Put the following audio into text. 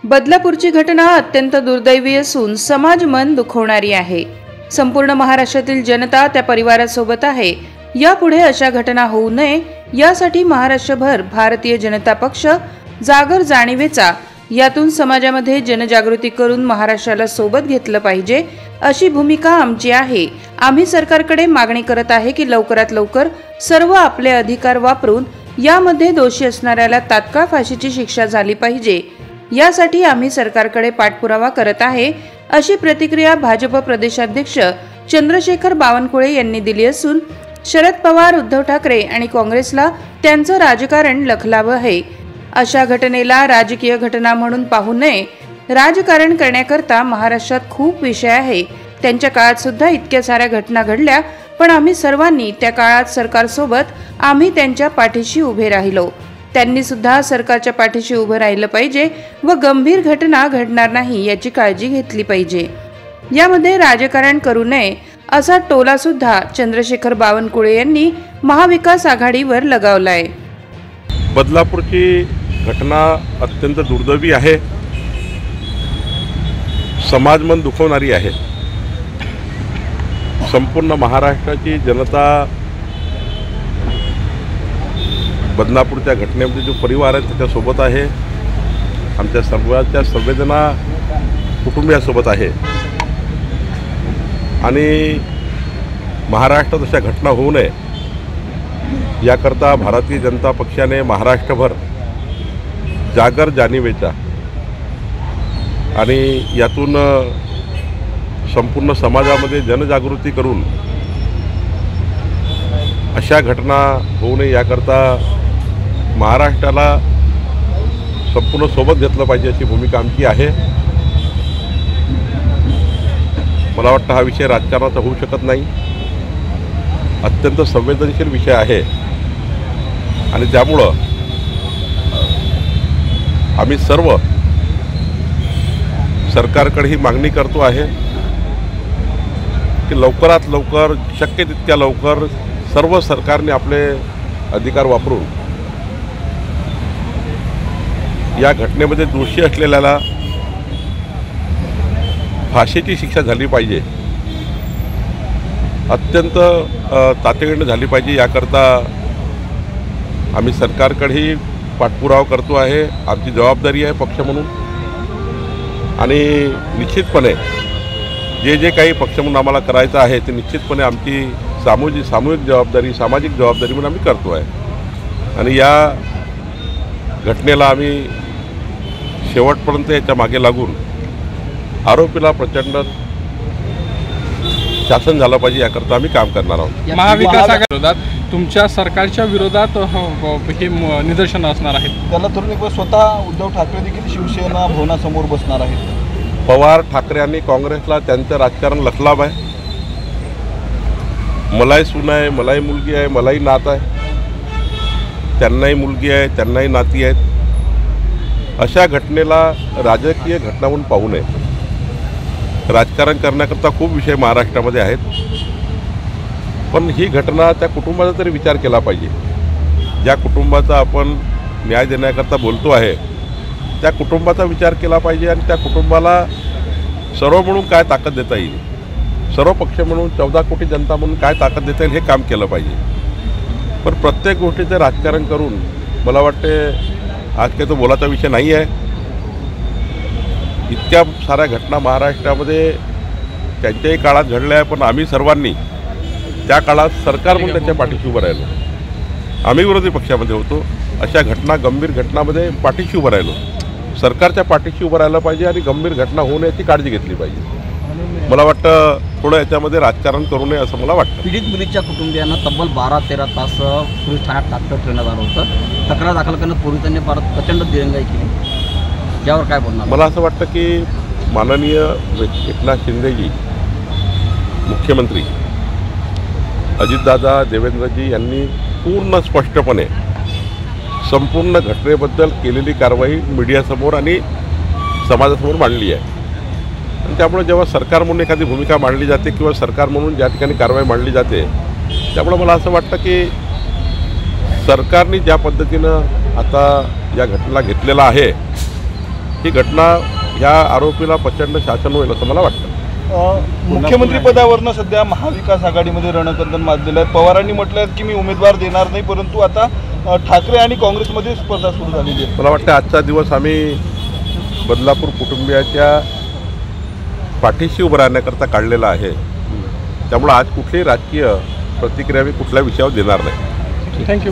बदलापूरची घटना अत्यंत दुर्दैवी असून समाज मन दुखवणारी आहे। संपूर्ण महाराष्ट्रातील जनता त्या परिवारासोबत आहे। यापुढे अशा घटना होऊ नये यासाठी महाराष्ट्रभर भारतीय जनता पक्ष जागर जाणीवेचा यातून समाजामध्ये जनजागृती करून महाराष्ट्राला सोबत घेतलं पाहिजे अशी भूमिका आमची आहे। आम्ही सरकारकडे मागणी करत आहे की लवकरात लवकर सर्व आपले अधिकार वापरून यामध्ये दोषी असणाऱ्याला तात्काळ फाशीची शिक्षा झाली पाहिजे। यासाठी आम्ही सरकारकडे पाठपुरावा करत आहे अशी प्रतिक्रिया भाजप प्रदेशाध्यक्ष चंद्रशेखर बावनकुळे यांनी दिली असून शरद पवार, उद्धव ठाकरे आणि काँग्रेसला त्यांचं राजकारण लखलावं आहे। अशा घटनेला राजकीय घटना म्हणून पाहू नये। राजकारण करण्याकरता महाराष्ट्रात खूप विषय आहे। त्यांच्या काळात सुद्धा इतक्या साऱ्या घटना घडल्या, पण आम्ही सर्वांनी त्या काळात सरकारसोबत आम्ही त्यांच्या पाठीशी उभे राहिलो। त्यांनी सुद्धा सरकारच्या पाठीशी उभं राहिलं पाहिजे व गंभीर घटना घडणार नाही याची काळजी घेतली पाहिजे। यामध्ये राजकारण करू नये असा टोला सुद्धा चंद्रशेखर बावनकुळे यांनी महाविकास आघाडीवर लगावलाय। बदलापूरची घटना अत्यंत दुर्दैवी आहे, समाज मन दुखवणारी आहे। संपूर्ण महाराष्ट्राची जनता बदलापूरच्या घटनेमध्ये जो परिवार आहे त्याच्यासोबत आहे, आमच्या सर्वांच्या संवेदना कुटुंबियासोबत आहे आणि महाराष्ट्रात अशा घटना होऊ नये याकरता भारतीय जनता पक्षाने महाराष्ट्रभर जागर जाणीवेचा आणि यातून संपूर्ण समाजामध्ये जनजागृती करून अशा घटना होऊ नये याकरता महाराष्ट्राला संपूर्ण सोबत घेतलं पाहिजे अशी भूमिका आमची आहे। मला वाटतं हा विषय राजकारणाचा होऊ शकत नाही, अत्यंत संवेदनशील विषय आहे आणि त्यामुळं आम्ही सर्व सरकारकडे ही मागणी करतो आहे की लवकरात लवकर, शक्य तितक्या लवकर सर्व सरकारने आपले अधिकार वापरून या घटनेमध्ये दोषी असलेल्याला फाशीची शिक्षा झाली पाहिजे, अत्यंत तातडीने झाली पाहिजे। याकरता आम्ही सरकारकडेही पाठपुरावा करतो आहे, आमची जबाबदारी आहे पक्ष म्हणून आणि निश्चितपणे जे काही पक्ष म्हणून आम्हाला करायचं आहे ते निश्चितपणे आमची सामूहिक जबाबदारी, सामाजिक जबाबदारी म्हणून आम्ही करतो आहे आणि या घटनेला आम्ही शेवटपर्यंत याच्या मागे लागून आरोपीला प्रचंड शासन झालं पाहिजे याकरता आम्ही काम करणार आहोत। महाविकास आघाडीविरोधात तुमच्या सरकारच्या विरोधात हे निदर्शनं असणार आहेत। त्याला तरुण स्वतः उद्धव ठाकरे देखील शिवसेना भवनासमोर बसणार आहेत। पवार, ठाकरे आणि काँग्रेसला त्यांचं राजकारण लखलाव आहे। मलाही सून आहे, मलाही मुलगी आहे, मलाही नात आहे, त्यांनाही मुलगी आहे, त्यांनाही नाती आहेत। अशा घटनेला राजकीय घटना म्हणून पाहू नये। राजकारण करण्याकरता खूप विषय महाराष्ट्रामध्ये आहेत, पण ही घटना त्या कुटुंबाचा तरी विचार केला पाहिजे। ज्या कुटुंबाचा आपण न्याय देण्याकरता बोलतो आहे त्या कुटुंबाचा विचार केला पाहिजे आणि त्या कुटुंबाला सर्व म्हणून काय ताकद देता येईल, सर्व पक्ष म्हणून 14 कोटी जनता म्हणून काय ताकद देता येईल हे काम केलं पाहिजे। पण प्रत्येक गोष्टीचं राजकारण करून मला वाटते आज काही तो बोलाचा विषय नाही आहे। इतक्या साऱ्या घटना महाराष्ट्रामध्ये त्यांच्याही काळात घडल्या आहे, पण आम्ही सर्वांनी त्या काळात सरकार म्हणून त्यांच्या पाठीशी उभं राहिलो। आम्ही विरोधी पक्षामध्ये होतो, अशा घटना, गंभीर घटनामध्ये पाठीशी उभं राहिलो। सरकारच्या पाठीशी उभं राहिलं पाहिजे आणि गंभीर घटना होऊ नये याची काळजी घेतली पाहिजे। मला वाटतं थोडं याच्यामध्ये राजकारण करू नये असं मला वाटतं। पीडित मुलीच्या कुटुंबियांना तब्बल 12-13 तास पोलीस ठाण्यात ताब्यात ठेवण्यात आलं होतं। तक्रार दाखल करण्यात पोलिसांनी प्रचंड दिरंगाई केली, यावर काय बोलणार? मला असं वाटतं की माननीय एकनाथ शिंदेजी, मुख्यमंत्री अजितदादा, देवेंद्रजी यांनी पूर्ण स्पष्टपणे संपूर्ण घटनेबद्दल केलेली कारवाई मीडियासमोर आणि समाजासमोर मांडली आहे आणि त्यामुळे जेव्हा सरकार म्हणून एखादी भूमिका मांडली जाते किंवा सरकार म्हणून ज्या ठिकाणी कारवाई मांडली जाते त्यामुळे मला असं वाटतं की सरकारने ज्या पद्धतीनं आता या घटनेला घेतलेला आहे ही घटना ह्या आरोपीला प्रचंड शासन होईल असं मला वाटतं. मुख्यमंत्री पदावरनं सध्या महाविकास आघाडीमध्ये रणकंदन माजलेलं आहे. पवारांनी म्हटलं आहे की मी उमेदवार देणार नाही, परंतु आता ठाकरे आणि काँग्रेसमध्ये स्पर्धा सुरू झालेली आहे. मला वाटतं आजचा दिवस आम्ही बदलापूर कुटुंबियाच्या पाठीशी उभं राहण्याकरता काढलेला आहे. त्यामुळे आज कुठलीही राजकीय प्रतिक्रिया मी कुठल्या विषयावर देणार नाही. थँक्यू.